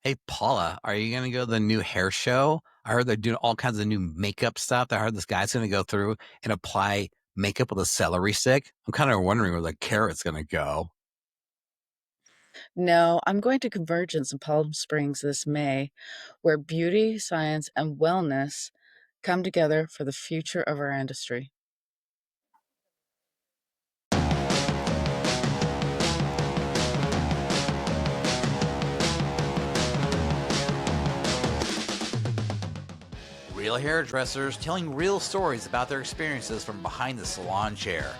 Hey, Paula, are you going to go to the new hair show? I heard they're doing all kinds of new makeup stuff. I heard this guy's going to go through and apply makeup with a celery stick. I'm kind of wondering where the carrot's going to go. No, I'm going to Convergence in Palm Springs this May, where beauty, science, and wellness come together for the future of our industry. Real hairdressers telling real stories about their experiences from behind the salon chair.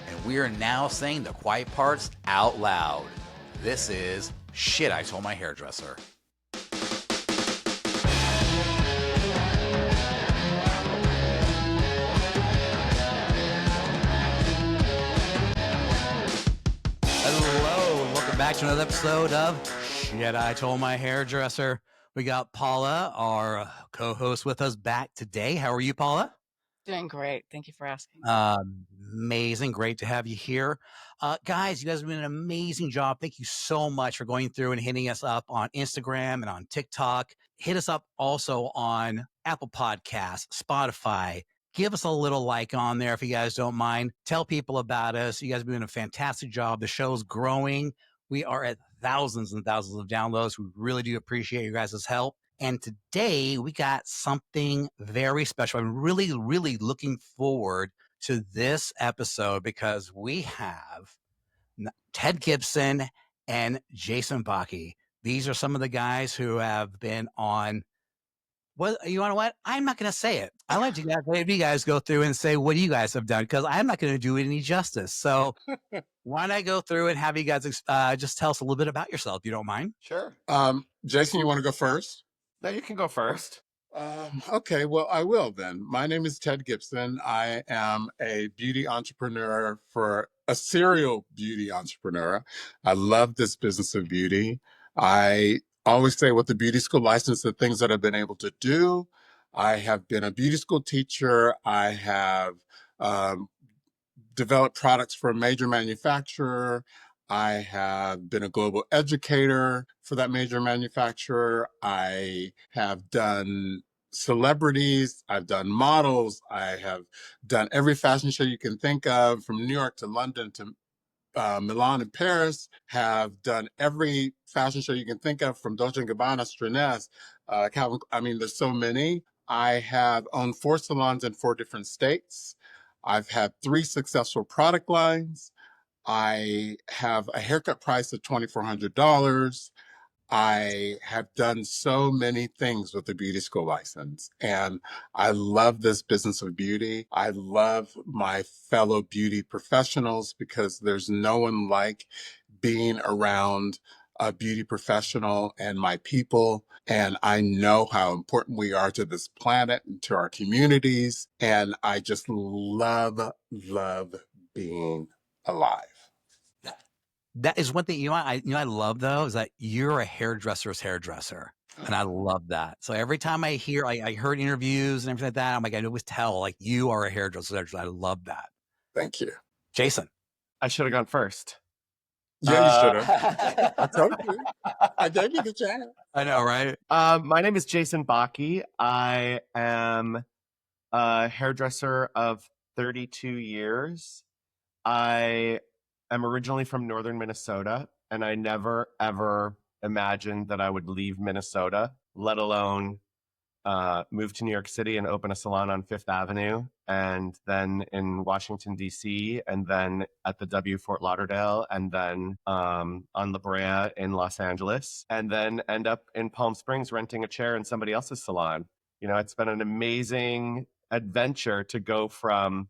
And we are now saying the quiet parts out loud. This is Shit I Told My Hairdresser. Hello, and welcome back to another episode of Shit I Told My Hairdresser. We got Paula, our co-host, with us back today. How are you, Paula? Doing great. Thank you for asking. Amazing. Great to have you here. Guys, you guys have done an amazing job. Thank you so much for going through and hitting us up on Instagram and on TikTok. Hit us up also on Apple Podcasts, Spotify. Give us a little like on there if you guys don't mind. Tell people about us. You guys have been doing a fantastic job. The show's growing. We are at thousands and thousands of downloads. We really do appreciate you guys' help. And today we got something very special. I'm really, really looking forward to this episode because we have Ted Gibson and Jason Backe. These are some of the guys who have been on. Well, you know what? I'm not going to say it. I like to have you guys go through and say what you guys have done because I'm not going to do it any justice. So why don't I go through and have you guys just tell us a little bit about yourself, if you don't mind? Sure. Jason, you want to go first? No, you can go first. Okay, well, I will then. My name is Ted Gibson. I am a beauty entrepreneur for a serial beauty entrepreneur. I love this business of beauty. I always say with the beauty school license, the things that I've been able to do. I have been a beauty school teacher. I have developed products for a major manufacturer. I have been a global educator for that major manufacturer. I have done celebrities. I've done models. I have done every fashion show you can think of, from New York to London to Milan and Paris. Have done every fashion show you can think of, from Dolce & Gabbana, Streness, Calvin. I mean, there's so many. I have owned 4 salons in 4 different states. I've had 3 successful product lines. I have a haircut price of $2,400. I have done so many things with the beauty school license, and I love this business of beauty. I love my fellow beauty professionals because there's no one like being around a beauty professional and my people. And I know how important we are to this planet and to our communities. And I just love being alive. That is one thing I love though is that you're a hairdresser's hairdresser, and I love that. So every time I hear I heard interviews and everything like that, I'm like I always tell like you are a hairdresser's hairdresser. I love that. Thank you. Jason, I should have gone first. Yeah, you should have. I told you. I gave you the chance. I know, right? My name is Jason Backe. I am a hairdresser of 32 years. I am originally from northern Minnesota, and I never, ever imagined that I would leave Minnesota, let alone move to New York City and open a salon on Fifth Avenue, and then in Washington, D.C., and then at the W Fort Lauderdale, and then on La Brea in Los Angeles, and then end up in Palm Springs renting a chair in somebody else's salon. You know, it's been an amazing adventure to go from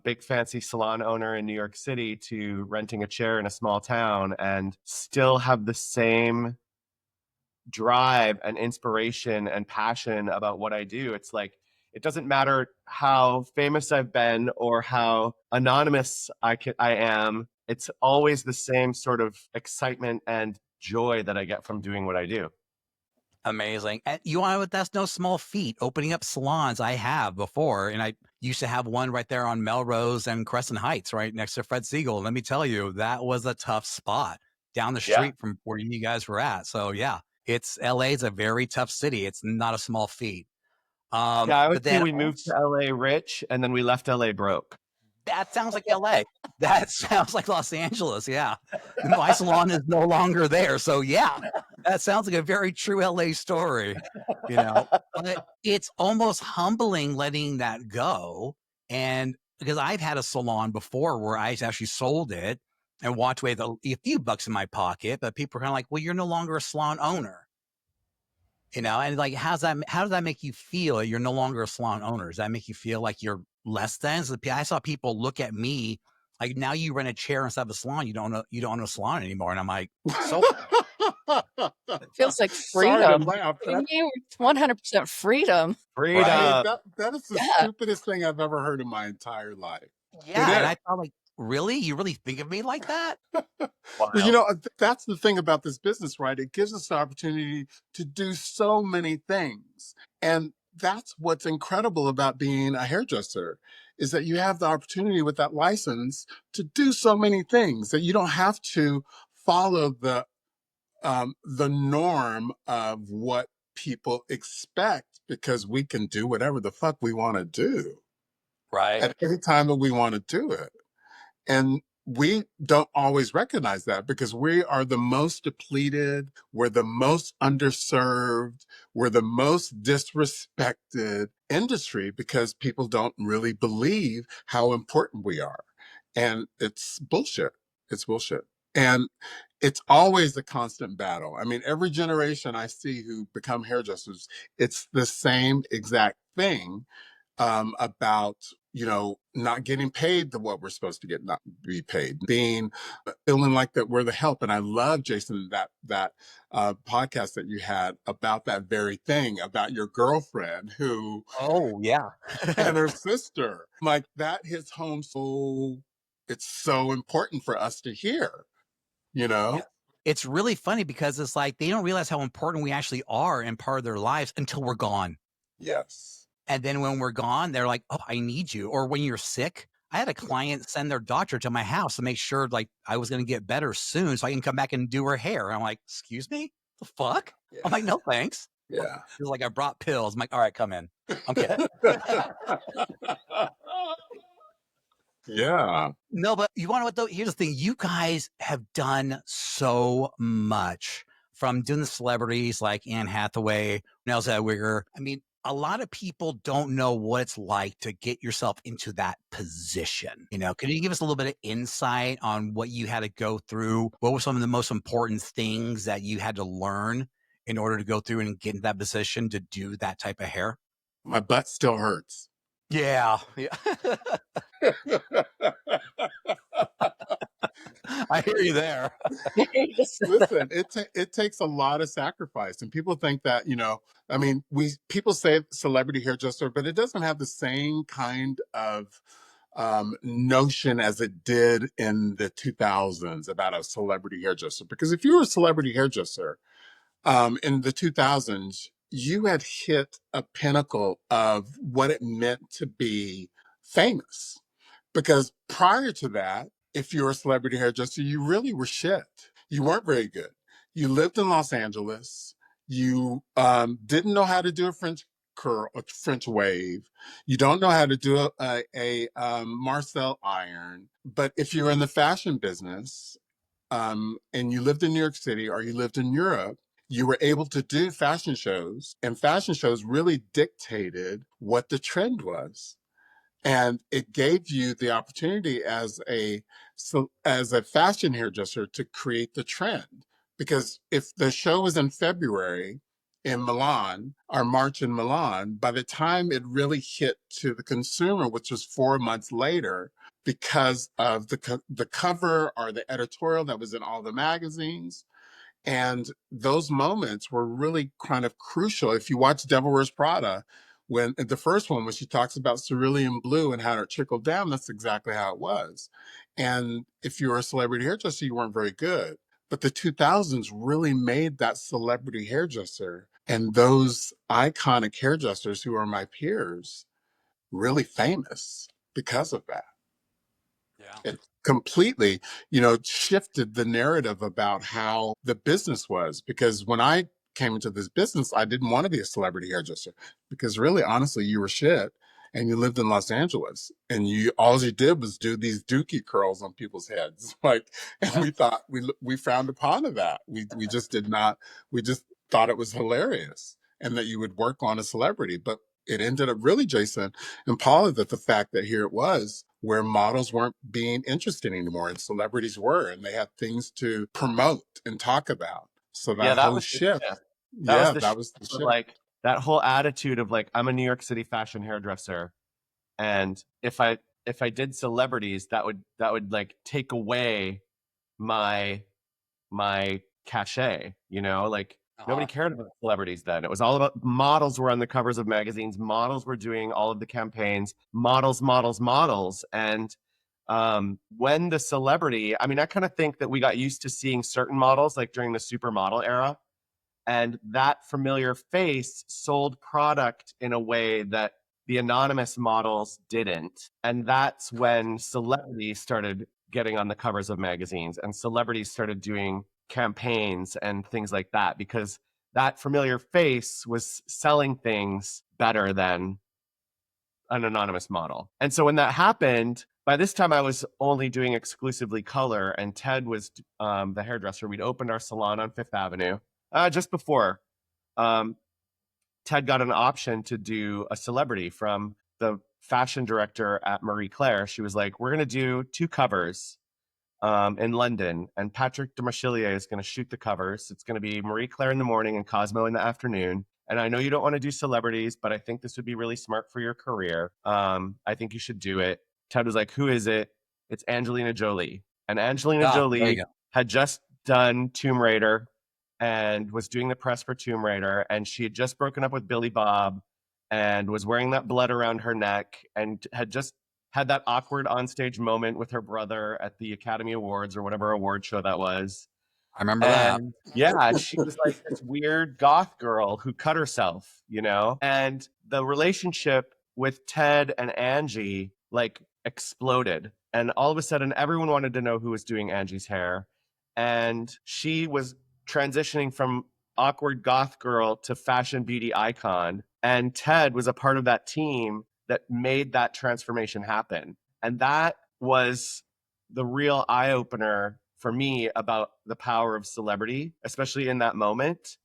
big fancy salon owner in New York City to renting a chair in a small town and still have the same drive and inspiration and passion about what I do. It's like, it doesn't matter how famous I've been or how anonymous I am. It's always the same sort of excitement and joy that I get from doing what I do. Amazing. And you know what? That's no small feat. Opening up salons, I have before, and I used to have one right there on Melrose and Crescent Heights, right next to Fred Siegel. Let me tell you, that was a tough spot down the street from where you guys were at. So yeah, It's LA is a very tough city. It's not a small feat. Yeah, I But would say then we moved to LA rich and then we left LA broke. that sounds like LA. That sounds like Los Angeles. Yeah. My salon is no longer there. So, yeah, that sounds like a very true LA story, but it's almost humbling letting that go. And because I've had a salon before where I actually sold it and walked away with a few bucks in my pocket, but people are kind of like, well, you're no longer a salon owner. And like, how does that make you feel? You're no longer a salon owner. Does that make you feel like you're less than? So I saw people look at me like, now you rent a chair instead of a salon. You don't own a salon anymore. And I'm like, so Feels like Sorry to freedom. laugh. What do you mean? 100% freedom. Freedom. Right? That is the Yeah. stupidest thing I've ever heard in my entire life. yeah. And I thought, like, really? You really think of me like that? Well, that's the thing about this business, right? It gives us the opportunity to do so many things. And that's what's incredible about being a hairdresser is that you have the opportunity with that license to do so many things that you don't have to follow the norm of what people expect because we can do whatever the fuck we want to do Right. at any time that we want to do it. And we don't always recognize that because we are the most depleted, we're the most underserved, we're the most disrespected industry because people don't really believe how important we are. And it's bullshit. It's bullshit. And it's always a constant battle. I mean, every generation I see who become hairdressers, it's the same exact thing about not getting paid what we're supposed to get, not be paid, being feeling like that we're the help. And I love, Jason, that podcast that you had about that very thing, about your girlfriend who Oh, yeah. and her sister. Like that hits home. So it's so important for us to hear, Yeah. It's really funny because it's like they don't realize how important we actually are in part of their lives until we're gone. Yes. And then when we're gone, they're like, oh, I need you. Or when you're sick, I had a client send their doctor to my house to make sure like I was going to get better soon so I can come back and do her hair. I'm like, excuse me? The fuck? Yeah. I'm like, no, thanks. Yeah. He's like, I brought pills. I'm like, all right, come in. I'm kidding. Yeah. No, but you want to know what though? Here's the thing. You guys have done so much from doing the celebrities like Anne Hathaway, Nell Zellweger. I mean, a lot of people don't know what it's like to get yourself into that position. Can you give us a little bit of insight on what you had to go through? What were some of the most important things that you had to learn in order to go through and get in that position to do that type of hair? My butt still hurts. Yeah. I hear you there. Listen, it takes a lot of sacrifice, and people think that I mean, people say celebrity hairdresser, but it doesn't have the same kind of notion as it did in the 2000s about a celebrity hairdresser. Because if you were a celebrity hairdresser in the 2000s, you had hit a pinnacle of what it meant to be famous. Because prior to that, if you were a celebrity hairdresser, you really were shit. You weren't very good. You lived in Los Angeles. You didn't know how to do a French curl, a French wave. You don't know how to do a Marcel iron. But if you're in the fashion business and you lived in New York City or you lived in Europe, you were able to do fashion shows, and fashion shows really dictated what the trend was. And it gave you the opportunity as a fashion hairdresser to create the trend. Because if the show was in February in Milan or March in Milan, by the time it really hit to the consumer, which was 4 months later, because of the cover or the editorial that was in all the magazines, and those moments were really kind of crucial. If you watch Devil Wears Prada, when the first one, when she talks about cerulean blue and how it trickled down, that's exactly how it was. And if you were a celebrity hairdresser, you weren't very good. But the 2000s really made that celebrity hairdresser and those iconic hairdressers who are my peers really famous because of that. Yeah. It completely, shifted the narrative about how the business was. Because when I came into this business, I didn't want to be a celebrity hairdresser because really, honestly, you were shit and you lived in Los Angeles and all you did was do these dookie curls on people's heads. Like, and we thought we frowned upon that. We just did not, we just thought it was hilarious and that you would work on a celebrity. But it ended up really, Jason and Paula, that the fact that here it was where models weren't being interested anymore and celebrities were, and they had things to promote and talk about. So Yeah, that that whole was the shift, shift. That was yeah, the that shift was the of shift. like that whole attitude of like, I'm a New York City fashion hairdresser. And if I did celebrities, that would like take away my cachet, like nobody cared about celebrities then. It was all about models were on the covers of magazines, models were doing all of the campaigns, models. And when the celebrity, I mean, I kind of think that we got used to seeing certain models like during the supermodel era, and that familiar face sold product in a way that the anonymous models didn't. And that's when celebrities started getting on the covers of magazines and celebrities started doing campaigns and things like that, because that familiar face was selling things better than an anonymous model. And so when that happened, by this time I was only doing exclusively color, and Ted was the hairdresser. We'd opened our salon on Fifth Avenue just before. Ted got an option to do a celebrity from the fashion director at Marie Claire. She was like, we're going to do 2 covers in London, and Patrick de Marchillier is going to shoot the covers. It's going to be Marie Claire in the morning and Cosmo in the afternoon. And I know you don't want to do celebrities, but I think this would be really smart for your career. I think you should do it. Ted was like, who is it? It's Angelina Jolie. And Angelina There Jolie you go. had just done Tomb Raider and was doing the press for Tomb Raider. And she had just broken up with Billy Bob and was wearing that blood around her neck and had just had that awkward onstage moment with her brother at the Academy Awards or whatever award show that was. I remember that. And yeah, she was like this weird goth girl who cut herself, And the relationship with Ted and Angie like exploded. And all of a sudden, everyone wanted to know who was doing Angie's hair. And she was transitioning from awkward goth girl to fashion beauty icon. And Ted was a part of that team that made that transformation happen. And that was the real eye opener for me about the power of celebrity, especially in that moment,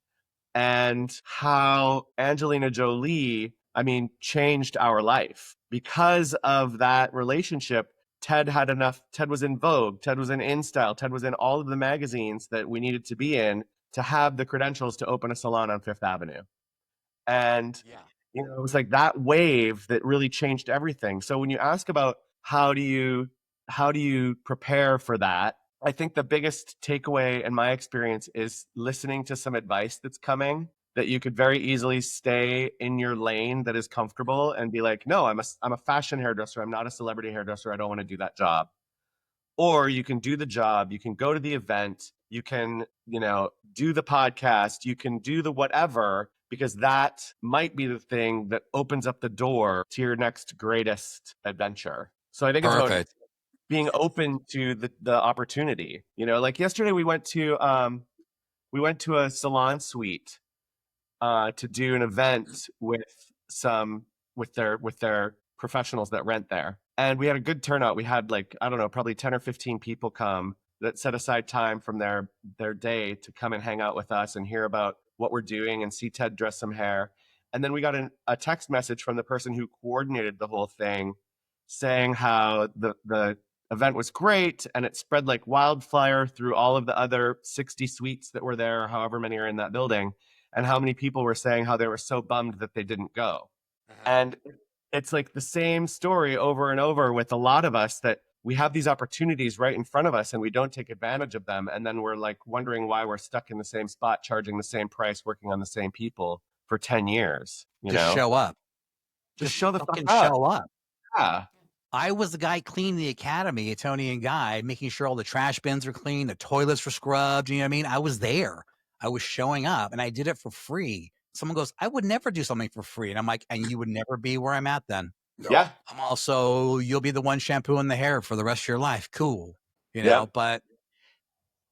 and how Angelina Jolie, I mean, changed our life. Because of that relationship, Ted was in Vogue, Ted was in InStyle, Ted was in all of the magazines that we needed to be in to have the credentials to open a salon on Fifth Avenue. And it was like that wave that really changed everything. So when you ask about how do you prepare for that, I think the biggest takeaway in my experience is listening to some advice that's coming, that you could very easily stay in your lane that is comfortable and be like, no, I'm a fashion hairdresser. I'm not a celebrity hairdresser. I don't want to do that job. Or you can do the job, you can go to the event, you can, do the podcast, you can do the whatever, because that might be the thing that opens up the door to your next greatest adventure. So I think it's about Perfect. being open to the opportunity. Like yesterday we went to a salon suite to do an event with their professionals that rent there. And we had a good turnout. We had like, I don't know, probably 10 or 15 people come that set aside time from their day to come and hang out with us and hear about what we're doing and see Ted dress some hair. And then we got a text message from the person who coordinated the whole thing saying how the event was great and it spread like wildfire through all of the other 60 suites that were there, however many are in that building, and how many people were saying how they were so bummed that they didn't go. And it's like the same story over and over with a lot of us, that we have these opportunities right in front of us and we don't take advantage of them. And then we're like wondering why we're stuck in the same spot, charging the same price, working on the same people for 10 years. Just show up. Just show the fucking fuck up. show up. Yeah. I was the guy cleaning the academy, Tony and Guy, making sure all the trash bins were clean, the toilets were scrubbed. You know what I mean? I was there. I was showing up and I did it for free. Someone goes, I would never do something for free. And I'm like, and you would never be where I'm at then. Yeah. I'm also, you'll be the one shampooing the hair for the rest of your life. Cool. But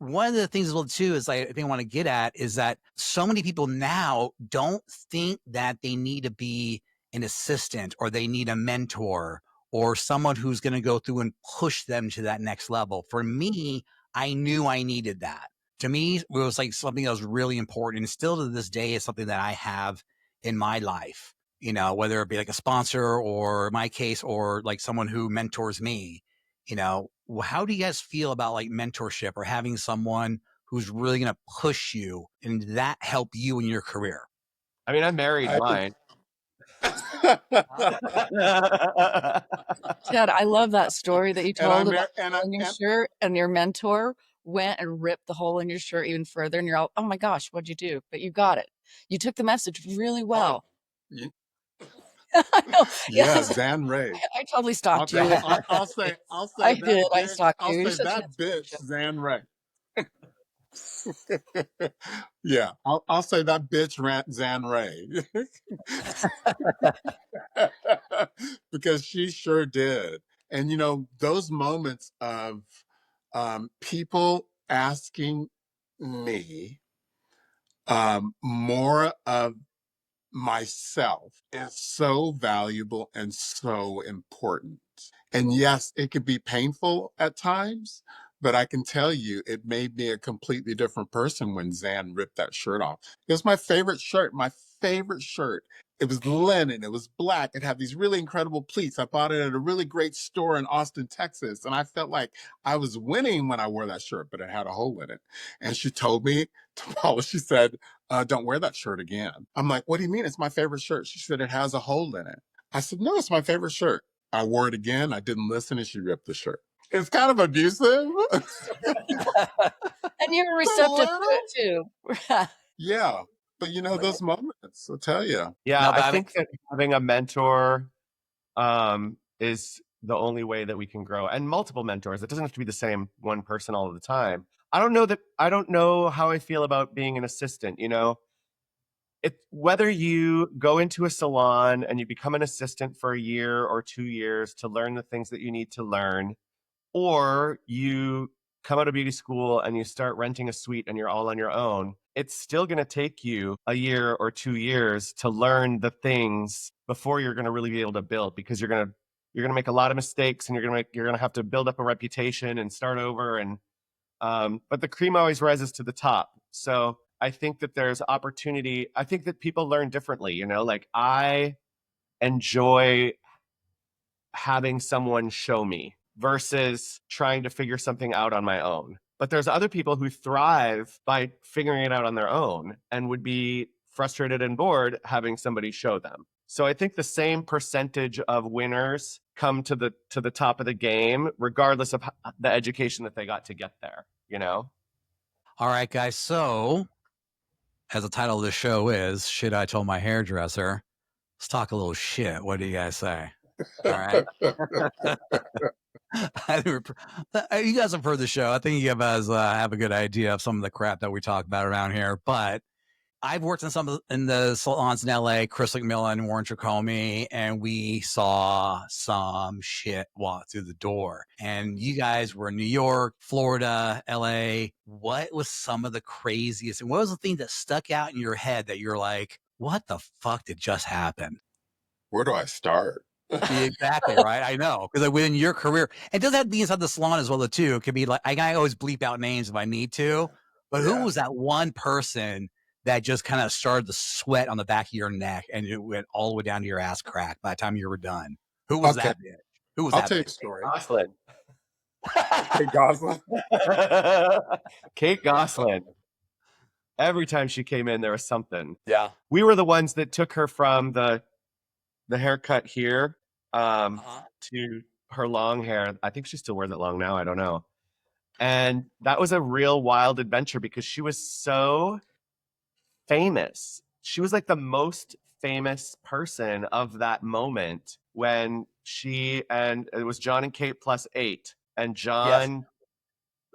one of the things as well too is I think I want to get at is that so many people now don't think that they need to be an assistant or they need a mentor or someone who's going to go through and push them to that next level. For me, I knew I needed that. To me, it was like something that was really important. And still to this day is something that I have in my life, you know, whether it be like a sponsor or in my case, or like someone who mentors me, you know. How do you guys feel about like mentorship or having someone who's really going to push you and that help you in your career? I mean, I married I mine. Ted, I love that story that you and I told about mar- and the I hole in your and shirt, and your mentor went and ripped the hole in your shirt even further, and you're all, oh my gosh, what'd you do? But you got it. You took the message really oh, well. y- I know. yeah, Yes, Zan Ray. I totally stalked you. I'll say I did. that I bitch. stalked I'll you. You're say such an that bitch, inspiration. Zan Ray. Yeah, I'll say that bitch rant Zan Ray. Because she sure did. And you know, those moments of people asking me more of myself is so valuable and so important. And yes, it could be painful at times, but I can tell you it made me a completely different person when Zan ripped that shirt off. It was my favorite shirt, my favorite shirt. It was linen, it was black, it had these really incredible pleats. I bought it at a really great store in Austin, Texas. And I felt like I was winning when I wore that shirt, but it had a hole in it. And she told me to polish, she said, don't wear that shirt again. I'm like, what do you mean? It's my favorite shirt. She said, it has a hole in it. I said, no, it's my favorite shirt. I wore it again. I didn't listen and she ripped the shirt. It's kind of abusive. And you were A receptive to little. it too. Yeah. But you know, those moments, I'll tell you. Yeah, No, I but I mean, think that having a mentor is the only way that we can grow, and multiple mentors. It doesn't have to be the same one person all the time. I don't know how I feel about being an assistant. You know, whether you go into a salon and you become an assistant for a year or 2 years to learn the things that you need to learn, or you come out of beauty school and you start renting a suite and you're all on your own, it's still going to take you a year or 2 years to learn the things before you're going to really be able to build, because you're going to make a lot of mistakes, and you're going to have to build up a reputation and start over. And but the cream always rises to the top. So I think that there's opportunity. I think that people learn differently, you know, like I enjoy having someone show me versus trying to figure something out on my own. But there's other people who thrive by figuring it out on their own and would be frustrated and bored having somebody show them. So I think the same percentage of winners come to the top of the game, regardless of the education that they got to get there, you know? all right, guys. So, as the title of the show is Shit, I Told My Hairdresser, let's talk a little shit. What do you guys say? All right. You guys have heard the show. I think you guys have a good idea of some of the crap that we talk about around here. But I've worked in the salons in LA, Chris McMillan, Warren Tricomie, and we saw some shit walk through the door. And you guys were in New York, Florida, LA. What was some of the craziest? And what was the thing that stuck out in your head that you're like, what the fuck did just happen? Where do I start? Exactly, right? I know. Because like within your career, it doesn't have to be inside the salon as well, too. It could be like, I always bleep out names if I need to. But who Yeah. was that one person that just kind of started the sweat on the back of your neck and it went all the way down to your ass crack by the time you were done? Who was Okay. that bitch? Who was I'll that tell you bitch? a story. Goslin. Kate Goslin. Kate Goslin. Every time she came in, there was something. Yeah. We were the ones that took her from the haircut here to her long hair. I think she still wears it long now. I don't know. And that was a real wild adventure because she was so famous. She was like the most famous person of that moment when it was John and Kate plus 8. And John,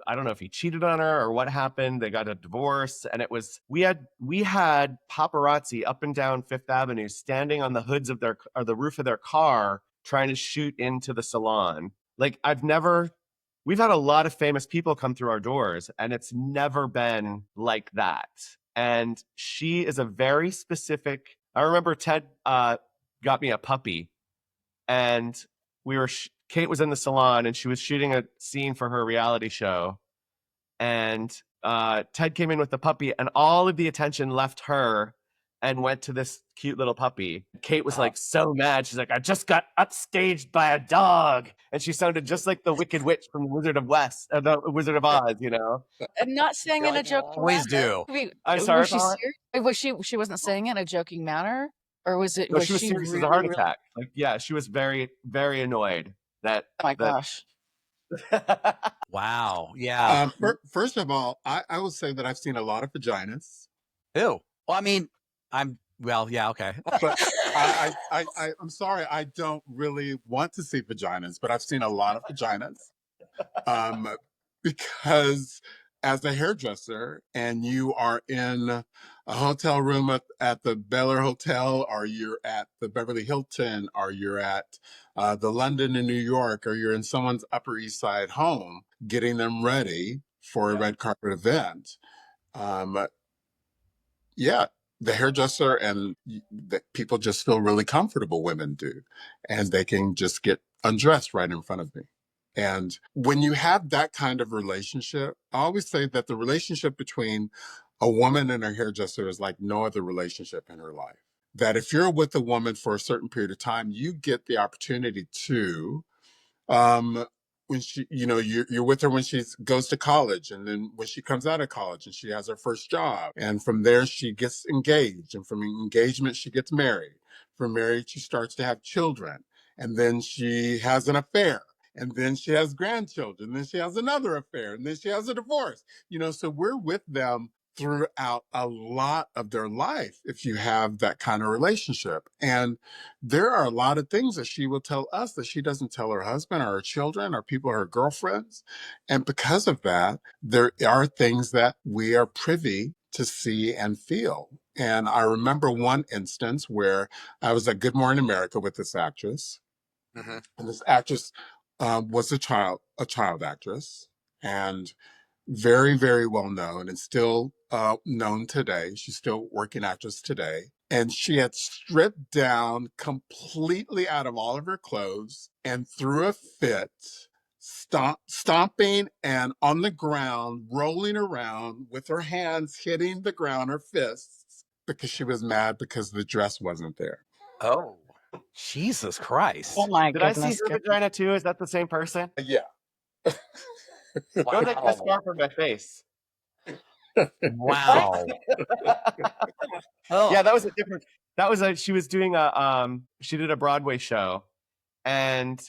I don't know if he cheated on her or what happened. They got a divorce, and we had paparazzi up and down Fifth Avenue standing on the hoods of the roof of their car trying to shoot into the salon. Like I've never we've had a lot of famous people come through our doors, and it's never been like that. And she is a very specific. I remember Ted got me a puppy, and Kate was in the salon, and she was shooting a scene for her reality show, and Ted came in with the puppy, and all of the attention left her and went to this cute little puppy. Kate was like so mad. She's like, I just got upstaged by a dog. And she sounded just like the Wicked Witch from the Wizard of Oz, you know? And not saying in a joking always manner. do. Wait, I'm sorry, was she Paula? serious? She wasn't saying it in a joking manner? Or was it, No, was she was she serious as really, a heart really- attack. Like, yeah, she was very, very annoyed that. Oh my gosh. Wow. Yeah. First of all, I will say that I've seen a lot of vaginas. Ew. Well, I mean, yeah, okay. But I'm sorry, I don't really want to see vaginas, but I've seen a lot of vaginas. Because as a hairdresser and you are in a hotel room at the Bel Air Hotel, or you're at the Beverly Hilton, or you're at the London in New York, or you're in someone's Upper East Side home, getting them ready for a red carpet event. Yeah, the hairdresser and the people just feel really comfortable, women do, and they can just get undressed right in front of me. And when you have that kind of relationship, I always say that the relationship between a woman and her hairdresser is like no other relationship in her life. That if you're with a woman for a certain period of time, you get the opportunity to, when she, you're with her when she goes to college, and then when she comes out of college and she has her first job, and from there she gets engaged, and from engagement she gets married. From marriage she starts to have children, and then she has an affair, and then she has grandchildren, and then she has another affair, and then she has a divorce. So we're with them throughout a lot of their life if you have that kind of relationship. And there are a lot of things that she will tell us that she doesn't tell her husband or her children or people, her girlfriends. And because of that, there are things that we are privy to see and feel. And I remember one instance where I was at Good Morning America with this actress. And this actress was a child actress, and very, very well known, and still known today. She's still working actress today. And she had stripped down completely out of all of her clothes and threw a fit, stomping and on the ground, rolling around with her hands hitting the ground, her fists, because she was mad because the dress wasn't there. Oh, Jesus Christ. Oh my Did I goodness. see her vagina too? Is that the same person? Yeah. Go take the scar from my face. Wow. Oh. Yeah, she was doing she did a Broadway show, and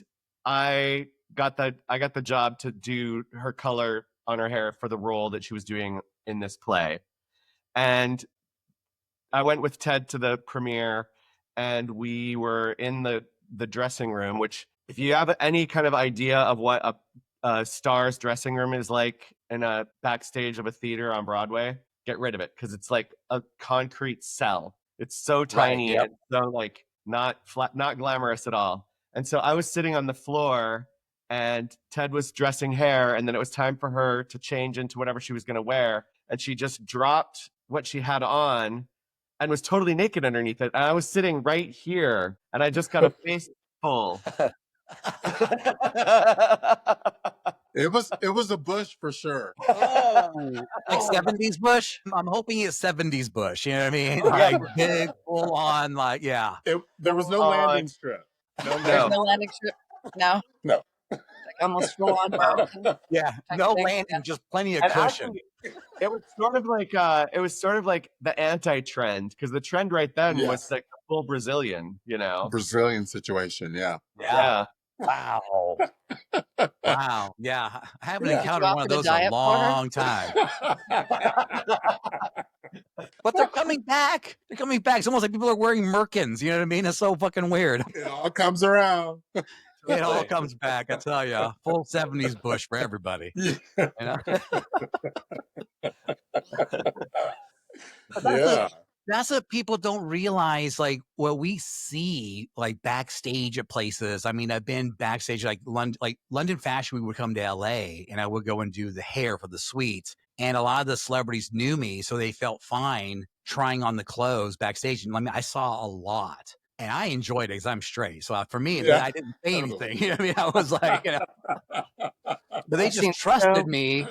I got the job to do her color on her hair for the role that she was doing in this play. And I went with Ted to the premiere, and we were in the dressing room, which, if you have any kind of idea of what a star's dressing room is like in a backstage of a theater on Broadway, get rid of it, because it's like a concrete cell. It's so tiny, Right, yep. and so like not glamorous at all. And so I was sitting on the floor, and Ted was dressing hair, and then it was time for her to change into whatever she was going to wear, and she just dropped what she had on and was totally naked underneath it. And I was sitting right here, and I just got a face full. It was a bush for sure. Oh, like 70s bush? I'm hoping it's 70s bush. You know what I mean? Like big, full on, like, yeah. There was no landing strip. There's No. no landing strip. No. No. Like almost full on mountain. Yeah. No landing, just plenty of And cushion. actually, it was sort of like the anti-trend, because the trend right then Yes. was like the full Brazilian, Brazilian situation, yeah. Yeah. Wow. Wow. Yeah. I haven't Yeah. encountered Did you one of offer to those in dye a it for her? long time. But they're coming back. They're coming back. It's almost like people are wearing merkins. You know what I mean? It's so fucking weird. It all comes around. It all comes back. I tell you, full 70s bush for everybody. Yeah. You know? Yeah. That's what people don't realize, like, what we see, like, backstage at places. I mean, I've been backstage, like, London Fashion, we would come to LA, and I would go and do the hair for the suites, and a lot of the celebrities knew me, so they felt fine trying on the clothes backstage, and, I mean, I saw a lot, and I enjoyed it because 'cause I'm straight, so, for me, Yeah, I didn't say totally. anything, you know what I mean? I was like, but they I've just seen trusted me,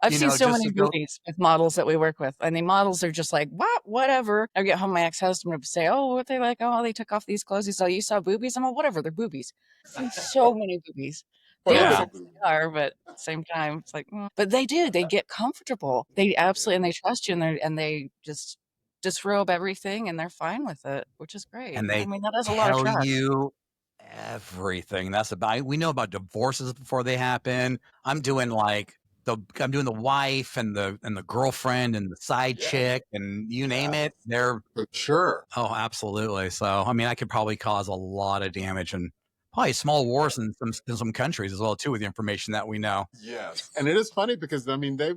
I've seen so just many to go. movies with models that we work with, and the models are just like, "What? Whatever." I get home, my ex-husband would say, "Oh, what they like? Oh, they took off these clothes. He's like, you saw boobies?" I'm like, "Whatever, they're boobies." I've seen so many boobies. Yeah. Beautiful they are, but at the same time, it's like, but they do. They get comfortable. They absolutely, and they trust you, and they just disrobe everything, and they're fine with it, which is great. And I they mean, that is a lot of tell trust. you everything. That's about we know about divorces before they happen. I'm doing the wife and the girlfriend and the side Yeah, chick and you name yeah, it. They're for sure. oh, absolutely. So I mean, I could probably cause a lot of damage and probably small wars in some countries as well too with the information that we know. Yes, and it is funny because I mean they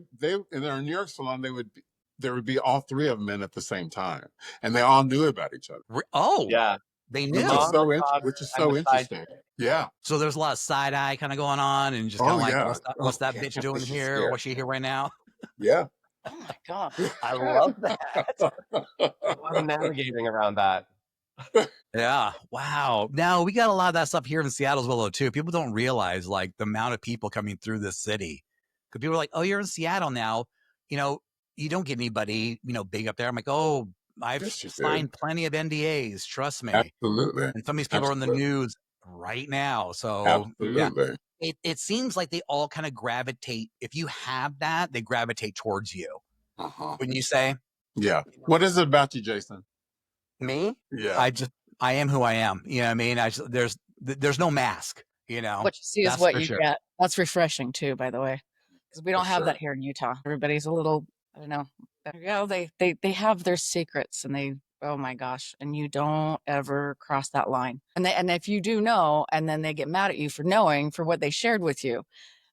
in their New York salon there would be all three of them in at the same time, and they all knew about each other, Oh, Yeah. they The which is knew. mom, the daughter, which is and the so side interesting. chick. Yeah. So there's a lot of side eye kind of going on and just kind Oh of like yeah. what's Oh, that can't, bitch can't doing believe she's here or here. what's she here right now? Yeah. Oh my god. I love that. A lot of navigating around that. Yeah. Wow. Now we got a lot of that stuff here in Seattle as well, though, too. People don't realize like the amount of people coming through this city. Because people are like, oh, you're in Seattle now. You know, you don't get anybody, big up there. I'm like, oh, I've Yes, you do. signed plenty of NDAs. Trust me. Absolutely. And some of these people are in the Absolutely. news right now. So yeah, Absolutely. it seems like they all kind of gravitate. If you have that, they gravitate towards you. Uh-huh. Wouldn't you say? Yeah. What is it about you, Jason? Me? Yeah. I am who I am. You know what I mean? There's no mask, What you see is that's what for you sure. get. That's refreshing too, by the way, because we For don't have that sure. here in Utah. Everybody's a little, I don't know. They have their secrets, and they, oh my gosh, and you don't ever cross that line. And if you do know, and then they get mad at you for knowing for what they shared with you,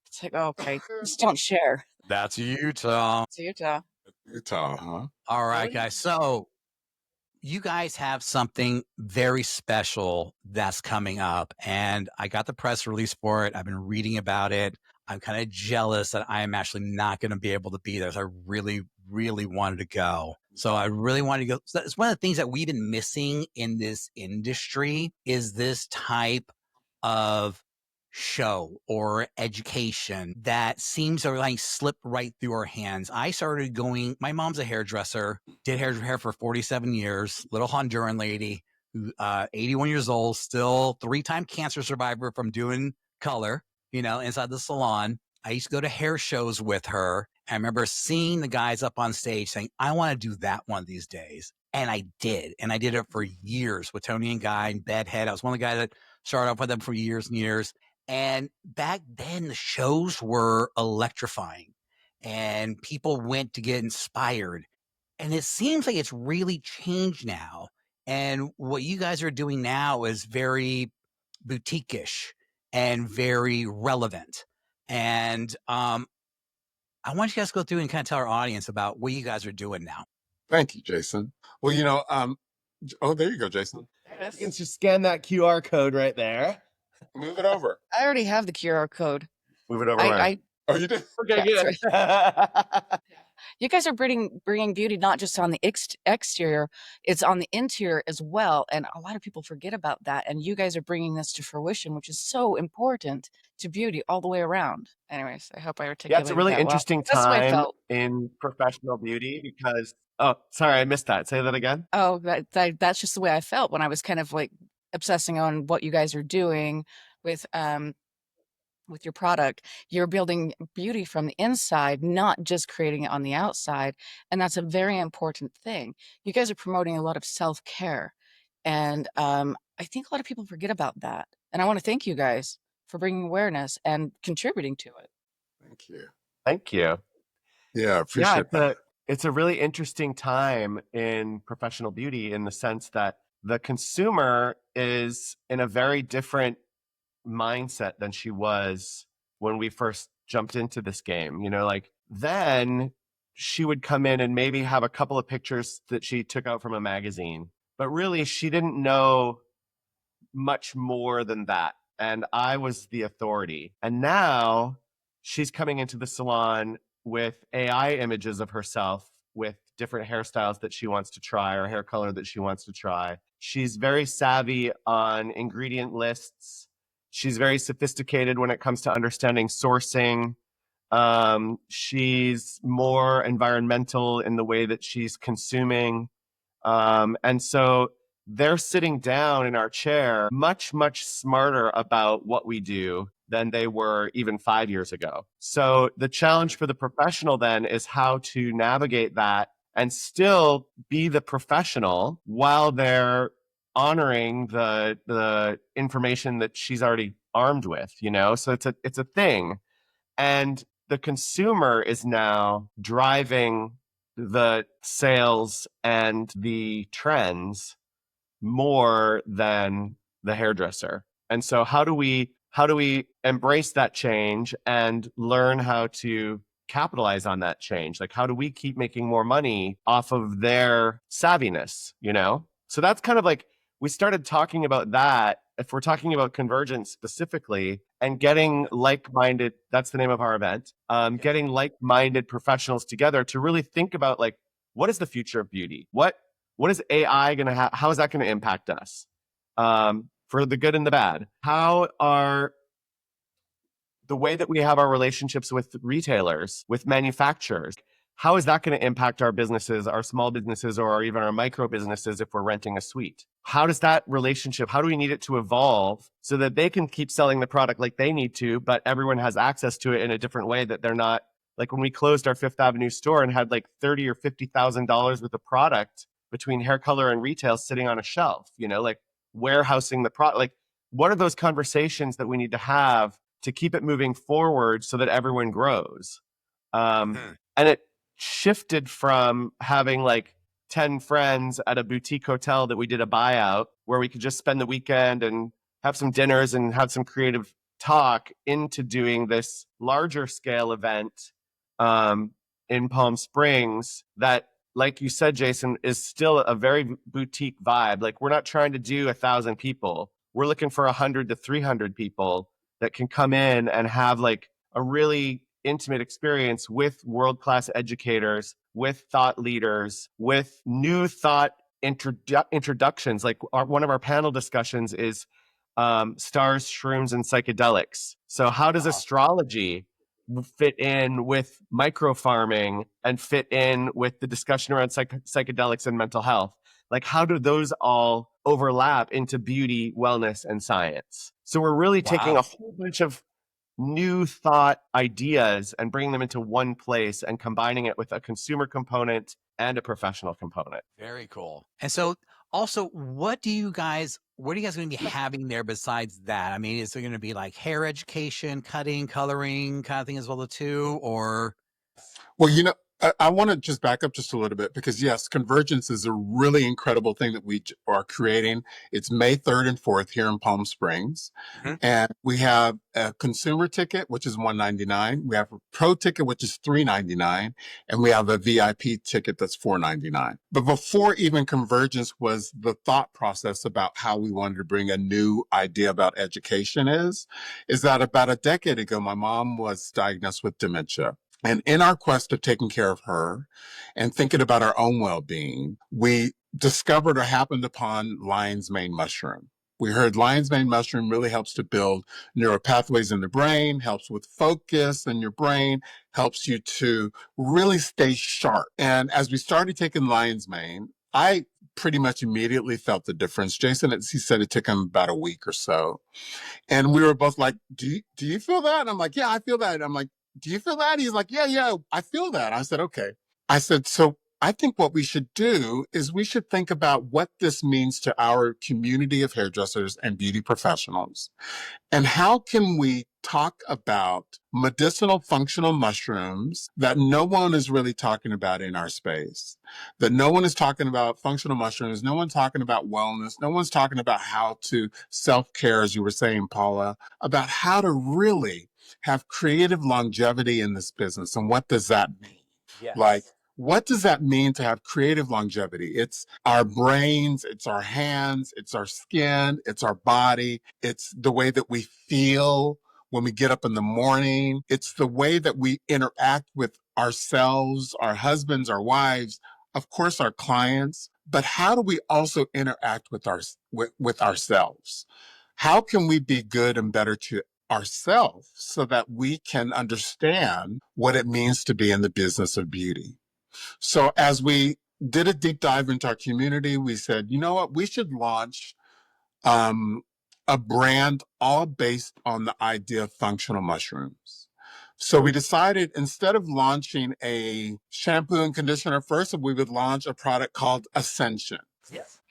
it's like, oh, okay, just don't share. That's Utah. It's Utah. Utah, huh? All right, Really? guys. So you guys have something very special that's coming up, and I got the press release for it. I've been reading about it. I'm kind of jealous that I am actually not going to be able to be there. So I really, really wanted to go. So I really wanted to go. So it's one of the things that we've been missing in this industry is this type of show or education that seems to like slip right through our hands. I started going, my mom's a hairdresser, did hair for 47 years, little Honduran lady who 81 years old, still 3-time cancer survivor from doing color, inside the salon. I used to go to hair shows with her. I remember seeing the guys up on stage saying, I want to do that one of these days. And I did. And I did it for years with Tony and Guy and Bedhead. I was one of the guys that started off with them for years and years. And back then, the shows were electrifying and people went to get inspired. And it seems like it's really changed now. And what you guys are doing now is very boutique-ish and very relevant. And I want you guys to go through and kind of tell our audience about what you guys are doing now. Thank you, Jason. Well, oh, there you go, Jason. You can just scan that QR code right there. Move it over. I already have the QR code. Move it over. I Oh, you did? Okay, Yeah, good. You guys are bringing beauty not just on the exterior, it's on the interior as well. And a lot of people forget about that. And you guys are bringing this to fruition, which is so important to beauty all the way around. Anyways, I hope I Yeah, articulated it's a really that well. interesting That's the way I time felt. in professional beauty because, oh, sorry, I missed that. Say that again. Oh, that's just the way I felt when I was kind of like obsessing on what you guys are doing with your product. You're building beauty from the inside, not just creating it on the outside. And that's a very important thing. You guys are promoting a lot of self-care. And I think a lot of people forget about that. And I want to thank you guys for bringing awareness and contributing to it. Thank you. Thank you. Yeah, appreciate that. It's a really interesting time in professional beauty in the sense that the consumer is in a very different mindset than she was when we first jumped into this game. Like then she would come in and maybe have a couple of pictures that she took out from a magazine. But really, she didn't know much more than that. And I was the authority. And now she's coming into the salon with AI images of herself with different hairstyles that she wants to try or hair color that she wants to try. She's very savvy on ingredient lists. She's very sophisticated when it comes to understanding sourcing. She's more environmental in the way that she's consuming. And so they're sitting down in our chair much, much smarter about what we do than they were even 5 years ago. So the challenge for the professional then is how to navigate that and still be the professional while they're honoring the information that she's already armed with, you know? So it's a thing. And the consumer is now driving the sales and the trends more than the hairdresser. And so how do we embrace that change and learn how to capitalize on that change? Like, how do we keep making more money off of their savviness, you know? So that's kind of like, we started talking about that. If we're talking about Convergence specifically and getting like-minded, that's the name of our event, getting like-minded professionals together to really think about, like, what is the future of beauty? What is AI going to have? How is that going to impact us for the good and the bad? How are the way that we have our relationships with retailers, with manufacturers, how is that going to impact our businesses, our small businesses, or even our micro businesses if we're renting a suite? How does that relationship, how do we need it to evolve so that they can keep selling the product like they need to, but everyone has access to it in a different way, that they're not, like when we closed our Fifth Avenue store and had like $30,000 or $50,000 worth of product between hair color and retail sitting on a shelf, you know, like warehousing the product. Like, what are those conversations that we need to have to keep it moving forward so that everyone grows? And it shifted from having like 10 friends at a boutique hotel that we did a buyout where we could just spend the weekend and have some dinners and have some creative talk, into doing this larger scale event in Palm Springs that, like you said, Jason, is still a very boutique vibe. Like, we're not trying to do 1,000 people. We're looking for 100 to 300 people that can come in and have like a really intimate experience with world-class educators, with thought leaders, with new thought introductions. Like one of our panel discussions is stars, shrooms, and psychedelics. So how does astrology fit in with microfarming and fit in with the discussion around psychedelics and mental health? Like, how do those all overlap into beauty, wellness, and science? So we're really taking a whole bunch of new thought ideas and bringing them into one place and combining it with a consumer component and a professional component. Very cool. And so also, what are you guys going to be having there besides that? I mean, is there going to be like hair education, cutting, coloring kind of thing as well too, or? Well, you know, I want to just back up just a little bit, because yes, Convergence is a really incredible thing that we are creating. It's May 3rd and 4th here in Palm Springs. And we have a consumer ticket, which is $199. We have a pro ticket, which is $399. And we have a VIP ticket that's $499. But before even Convergence was the thought process about how we wanted to bring a new idea about education is that about a decade ago, my mom was diagnosed with dementia. And in our quest of taking care of her and thinking about our own well-being, we discovered or happened upon lion's mane mushroom. We heard lion's mane mushroom really helps to build neural pathways in the brain, helps with focus in your brain, helps you to really stay sharp. And as we started taking lion's mane, I pretty much immediately felt the difference. Jason, he said it took him about a week or so. And we were both like, do you feel that? And I'm like, yeah, I feel that. And I'm like, do you feel that? He's like, yeah, I feel that. I said, okay. I said, so I think what we should do is we should think about what this means to our community of hairdressers and beauty professionals. And how can we talk about medicinal functional mushrooms that no one is really talking about in our space? That no one is talking about functional mushrooms, no one's talking about wellness, no one's talking about how to self-care, as you were saying, Paula, about how to really have creative longevity in this business. And what does that mean? Like, what does that mean to have creative longevity? It's our brains, it's our hands, it's our skin, it's our body, it's the way that we feel when we get up in the morning. It's the way that we interact with ourselves, our husbands, our wives, of course, our clients. But how do we also interact with with ourselves? How can we be good and better to ourselves so that we can understand what it means to be in the business of beauty? So as we did a deep dive into our community, we said, you know what, we should launch um, a brand all based on the idea of functional mushrooms. So we decided instead of launching a shampoo and conditioner first, we would launch a product called Ascension.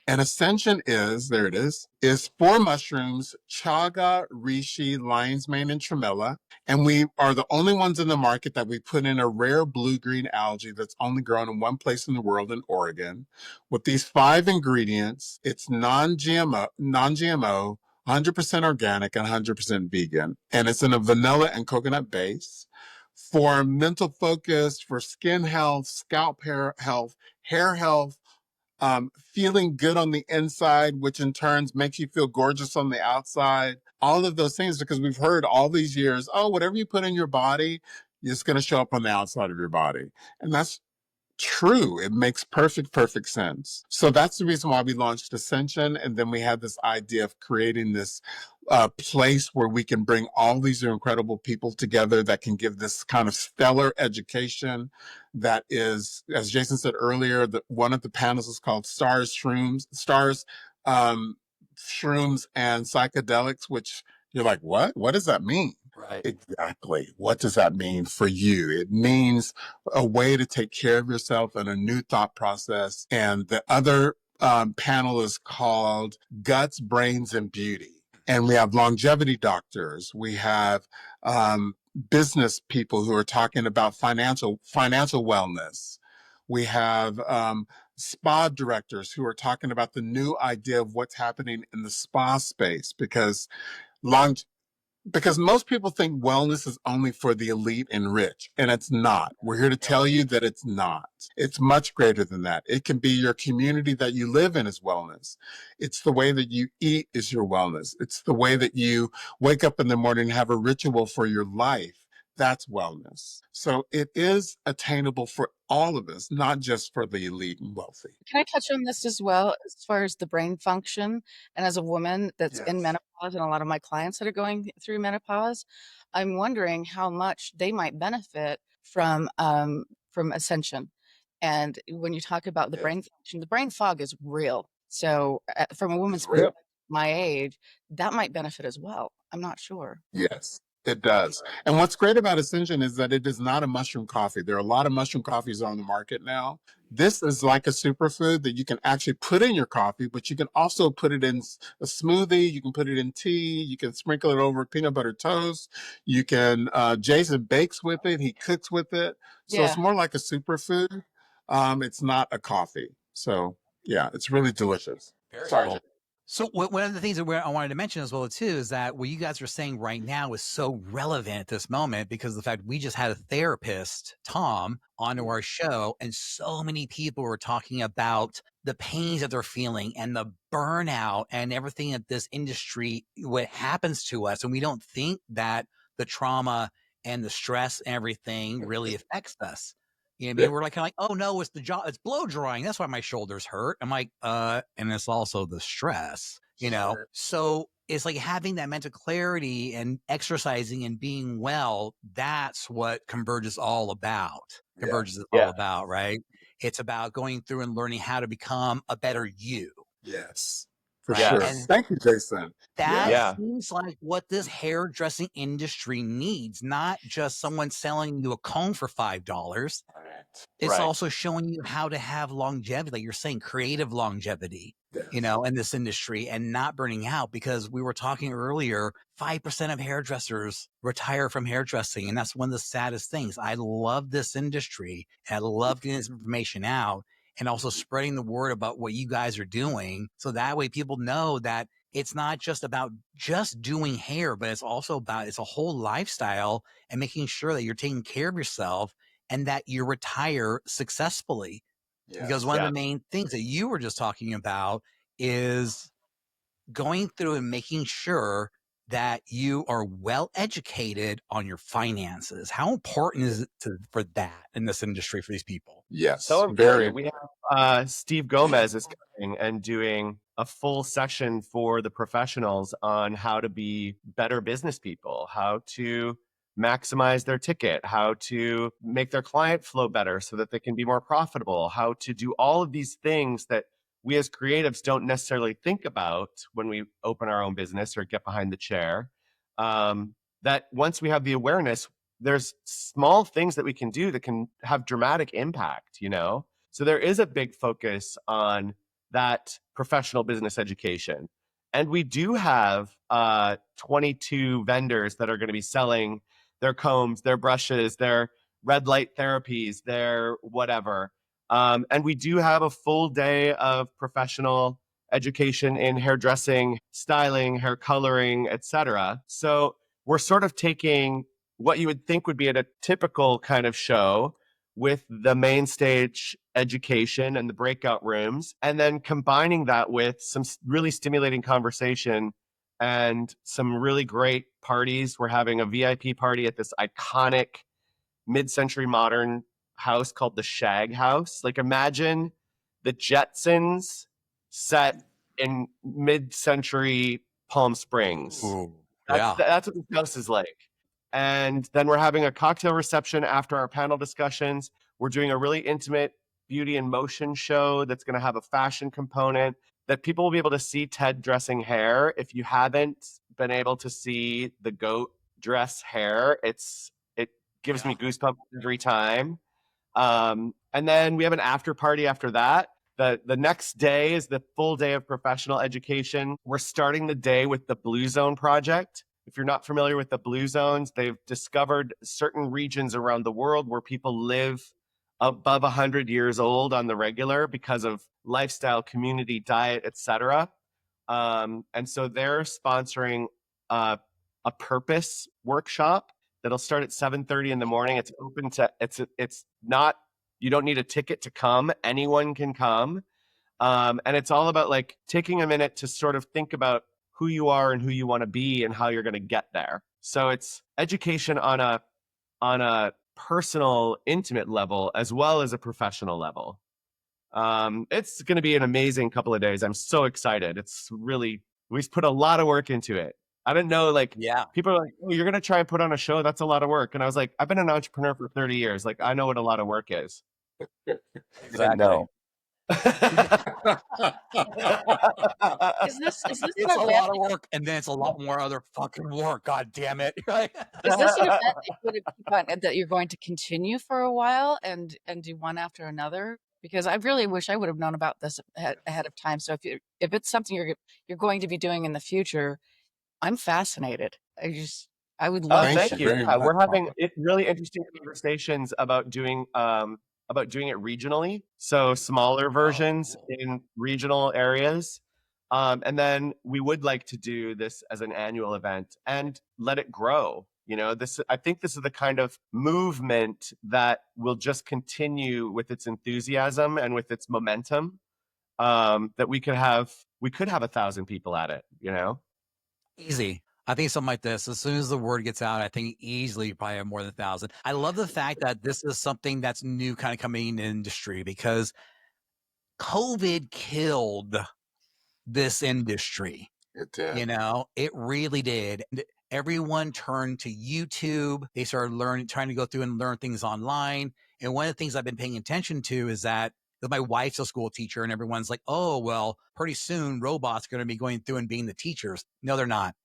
And Ascension there it is 4 mushrooms, chaga, reishi, lion's mane, and tremella. And we are the only ones in the market that we put in a rare blue-green algae that's only grown in one place in the world, in Oregon. With these 5 ingredients, it's non-GMO, 100% organic, and 100% vegan. And it's in a vanilla and coconut base. For mental focus, for skin health, scalp hair health, feeling good on the inside, which in turns makes you feel gorgeous on the outside. All of those things, because we've heard all these years, oh, whatever you put in your body, it's going to show up on the outside of your body. And that's true. It makes perfect sense. So that's the reason why we launched Ascension. And then we had this idea of creating this place where we can bring all these incredible people together that can give this kind of stellar education that is, as Jason said earlier, that one of the panels is called um, Shrooms and Psychedelics, which you're like, what? What does that mean? Right. Exactly. What does that mean for you? It means a way to take care of yourself and a new thought process. And the other panel is called Guts, Brains, and Beauty. And we have longevity doctors. We have business people who are talking about financial wellness. We have spa directors who are talking about the new idea of what's happening in the spa space, because long because most people think wellness is only for the elite and rich, and it's not. We're here to tell you that it's not. It's much greater than that. It can be your community that you live in is wellness. It's the way that you eat is your wellness. It's the way that you wake up in the morning and have a ritual for your life. That's wellness. So it is attainable for all of us, not just for the elite and wealthy. Can I touch on this as well, as far as the brain function? And as a woman that's in Yes. menopause, and a lot of my clients that are going through menopause, I'm wondering how much they might benefit from Ascension. And when you talk about the Yes. brain function, the brain fog is real. So, from a woman's It's real. perspective, my age, that might benefit as well. I'm not sure. Yes, it does. And what's great about Ascension is that it is not a mushroom coffee. There are a lot of mushroom coffees on the market now. This is like a superfood that you can actually put in your coffee, but you can also put it in a smoothie. You can put it in tea. You can sprinkle it over peanut butter toast. You can, Jason bakes with it. He cooks with it. So it's Yeah. more like a superfood. It's not a coffee. So yeah, it's really delicious. Very Sorry, cool. Jason. So one of the things that I wanted to mention as well too is that what you guys are saying right now is so relevant at this moment because of the fact we just had a therapist, Tom, onto our show, and so many people were talking about the pains that they're feeling and the burnout and everything that this industry, what happens to us, and we don't think that the trauma and the stress and everything really affects us. You know what I mean? We're like, kind of like, oh no, it's the job, it's blow drying. That's why my shoulders hurt. I'm like, and it's also the stress, you know? Sure. So it's like having that mental clarity and exercising and being well. That's what Converge is all about. Convergence is all about, right? It's about going through and learning how to become a better you. Yes, for Right. sure. And Thank you, Jason. that Yes. seems like what this hairdressing industry needs, not just someone selling you a comb for $5. It's also showing you how to have longevity, like you're saying, creative longevity, you know, in this industry and not burning out, because we were talking earlier, 5% of hairdressers retire from hairdressing. And that's one of the saddest things. I love this industry and I love getting this information out and also spreading the word about what you guys are doing. So that way people know that it's not just about just doing hair, but it's also about, it's a whole lifestyle and making sure that you're taking care of yourself and that you retire successfully. Because one of the main things that you were just talking about is going through and making sure that you are well educated on your finances. How important is it for that in this industry for these people? Yes, So very important. We have Steve Gomez is coming and doing a full session for the professionals on how to be better business people, how to maximize their ticket, how to make their client flow better so that they can be more profitable, how to do all of these things that we as creatives don't necessarily think about when we open our own business or get behind the chair. That once we have the awareness, there's small things that we can do that can have dramatic impact, you know? So there is a big focus on that professional business education. And we do have 22 vendors that are going to be selling their combs, their brushes, their red light therapies, their whatever. And we do have a full day of professional education in hairdressing, styling, hair coloring, etc. So we're sort of taking what you would think would be at a typical kind of show with the main stage education and the breakout rooms, and then combining that with some really stimulating conversation and some really great parties. We're having a VIP party at this iconic mid-century modern house called the Shag House. Like imagine the Jetsons set in mid-century Palm Springs. Ooh, That's what this house is like. And then we're having a cocktail reception after our panel discussions. We're doing a really intimate beauty and motion show that's going to have a fashion component that people will be able to see Ted dressing hair. If you haven't been able to see the goat dress hair, it gives me goosebumps every time. And then we have an after party after that. The next day is the full day of professional education. We're starting the day with the Blue Zone Project. If you're not familiar with the Blue Zones, they've discovered certain regions around the world where people live above 100 years old on the regular because of lifestyle, community, diet, etc. And so they're sponsoring a purpose workshop that'll start at 7:30 in the morning. It's open to it's not, you don't need a ticket to come. Anyone can come. And it's all about like taking a minute to sort of think about who you are and who you want to be and how you're going to get there. So it's education on a personal, intimate level as well as a professional level. It's going to be an amazing couple of days. I'm so excited. It's really, we've put a lot of work into it. I didn't know, like, people are like, oh, you're going to try and put on a show? That's a lot of work. And I was like, I've been an entrepreneur for 30 years. Like, I know what a lot of work is. exactly. No. Is this It's an a event? lot of work, and then it's a lot more other fucking work. God damn it! Is this an event that you're going to continue for a while and do one after another? Because I really wish I would have known about this ahead of time. So if it's something you're going to be doing in the future, I'm fascinated. I would love to. Thank you. very much, We're having Papa. really interesting conversations about doing it regionally. So smaller versions in regional areas. And then we would like to do this as an annual event and let it grow. You know, I think this is the kind of movement that will just continue with its enthusiasm and with its momentum. That we could have 1,000 people at it, you know? Easy. I think something like this, as soon as the word gets out, I think easily you probably have more than 1,000. I love the fact that this is something that's new kind of coming in the industry because COVID killed this industry. It did. You know, it really did. Everyone turned to YouTube. They started trying to go through and learn things online. And one of the things I've been paying attention to is that my wife's a school teacher and everyone's like, oh, well, pretty soon robots are going to be going through and being the teachers. No, they're not.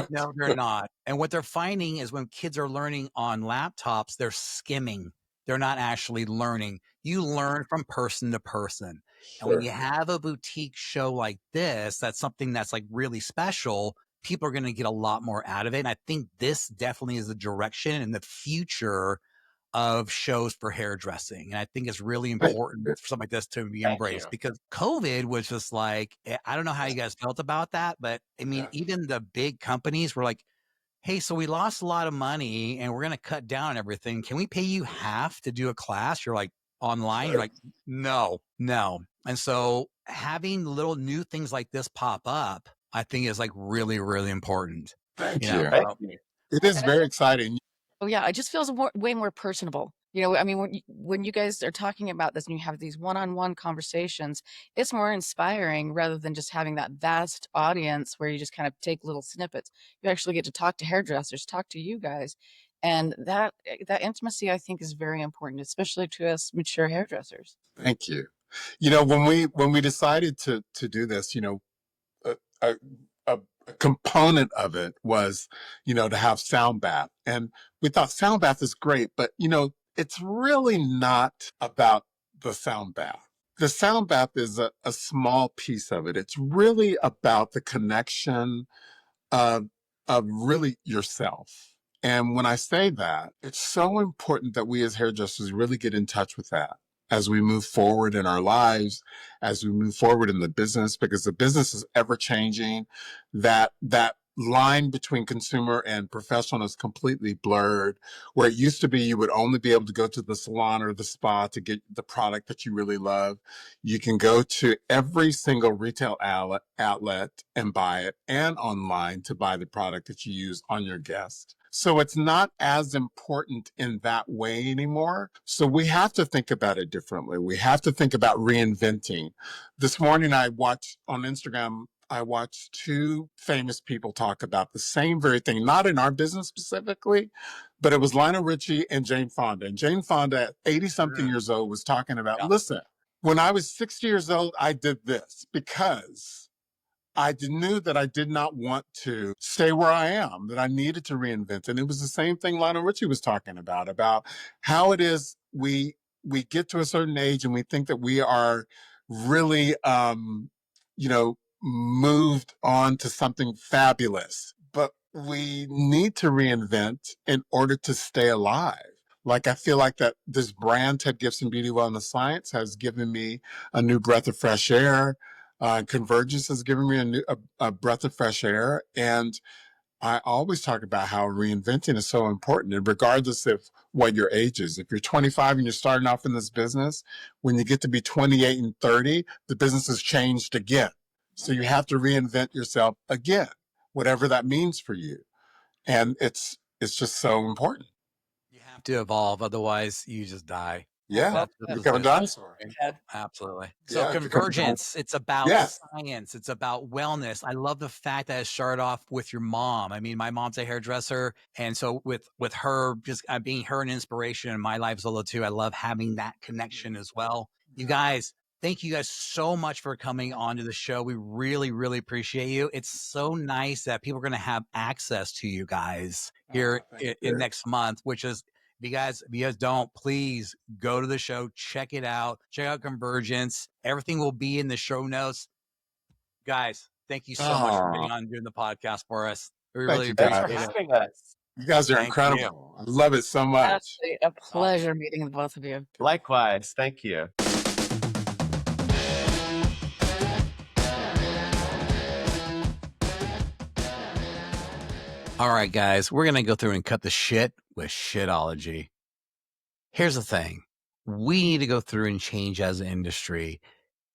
No, they're not. And what they're finding is when kids are learning on laptops, they're skimming. They're not actually learning. You learn from person to person. And when you have a boutique show like this, that's something that's like really special, people are going to get a lot more out of it. And I think this definitely is the direction and the future of shows for hairdressing. And I think it's really important for something like this to be embraced because COVID was just like, I don't know how you guys felt about that, but I mean, even the big companies were like, hey, so we lost a lot of money and we're going to cut down on everything. Can we pay you half to do a class? You're like, online? You're like, no. And so having little new things like this pop up, I think is like really, really important. Thank You know, you. Thank so you. It is very exciting. Oh yeah, it just feels way more personable. I mean, when you guys are talking about this and you have these one-on-one conversations, it's more inspiring rather than just having that vast audience where you just kind of take little snippets. You actually get to talk to hairdressers, talk to you guys, and that intimacy I think is very important, especially to us mature hairdressers. Thank you. When we decided to do this, a, a, a component of it was, to have sound bath. And we thought sound bath is great, but, it's really not about the sound bath. The sound bath is a small piece of it. It's really about the connection of, of really yourself. And when I say that, it's so important that we as hairdressers really get in touch with that as we move forward in our lives, as we move forward in the business, because the business is ever changing. That line between consumer and professional is completely blurred. Where it used to be you would only be able to go to the salon or the spa to get the product that you really love. You can go to every single retail outlet and buy it, and online to buy the product that you use on your guest. So it's not as important in that way anymore. So we have to think about it differently. We have to think about reinventing. This morning I watched on Instagram, I watched two famous people talk about the same very thing, not in our business specifically, but it was Lionel Richie and Jane Fonda. And Jane Fonda at 80 something years old was talking about, listen, when I was 60 years old, I did this because I knew that I did not want to stay where I am, that I needed to reinvent. And it was the same thing Lionel Richie was talking about how it is we get to a certain age and we think that we are really, moved on to something fabulous. But we need to reinvent in order to stay alive. Like, I feel like that this brand, Ted Gibson Beauty Wellness Science, has given me a new breath of fresh air. Convergence has given me a breath of fresh air. And I always talk about how reinventing is so important, and regardless of what your age is. If you're 25 and you're starting off in this business, when you get to be 28 and 30, the business has changed again. So you have to reinvent yourself again, whatever that means for you. And it's just so important. you have to evolve, otherwise you just die. Yeah, This become a business. dinosaur. Absolutely. So Yeah, Convergence, it's about yes. science. It's about wellness. I love the fact that it started off with your mom. I mean, my mom's a hairdresser. And so with her, just being her an inspiration in my life solo too, I love having that connection as well. You guys, thank you guys so much for coming onto the show. We really, really appreciate you. It's so nice that people are going to have access to you guys here in next month, which is, if you guys don't, please go to the show, check it out, check out Convergence. Everything will be in the show notes. Guys, thank you so much for being on doing the podcast for us. We really Thanks appreciate for it. Having us. You guys are Thank incredible. I love it so much. Absolutely a pleasure meeting the both of you. Likewise. Thank you. All right, guys, we're going to go through and cut the shit with shitology. Here's the thing. We need to go through and change as an industry.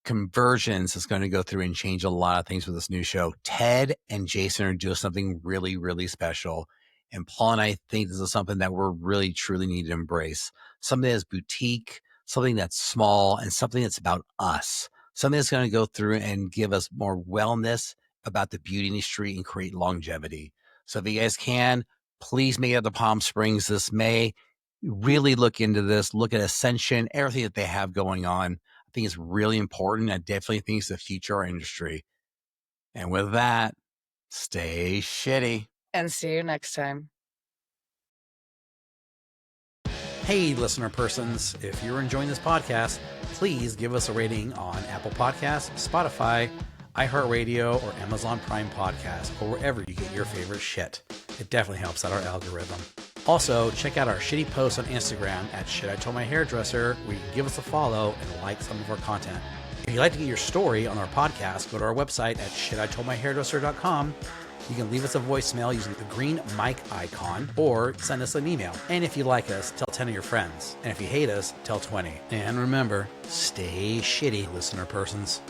Convergence is going to go through and change a lot of things with this new show. Ted and Jason are doing something really, really special. And Paul and I think this is something that we're really, truly need to embrace. Something that's boutique, something that's small, and something that's about us. Something that's going to go through and give us more wellness about the beauty industry and create longevity. So if you guys can, please make it out to Palm Springs this May. Really look into this, look at Ascension, everything that they have going on. I think it's really important. I definitely think it's the future of our industry. And with that, stay shitty. And see you next time. Hey, listener persons, if you're enjoying this podcast, please give us a rating on Apple Podcasts, Spotify, iHeartRadio, or Amazon Prime Podcast, or wherever you get your favorite shit. It definitely helps out our algorithm. Also, check out our shitty posts on Instagram at Shit I Told My Hairdresser, where you can give us a follow and like some of our content. If you'd like to get your story on our podcast, go to our website at shititoldmyhairdresser.com You can leave us a voicemail using the green mic icon or send us an email. And if you like us, tell 10 of your friends. And if you hate us, tell 20. And remember, stay shitty, listener persons.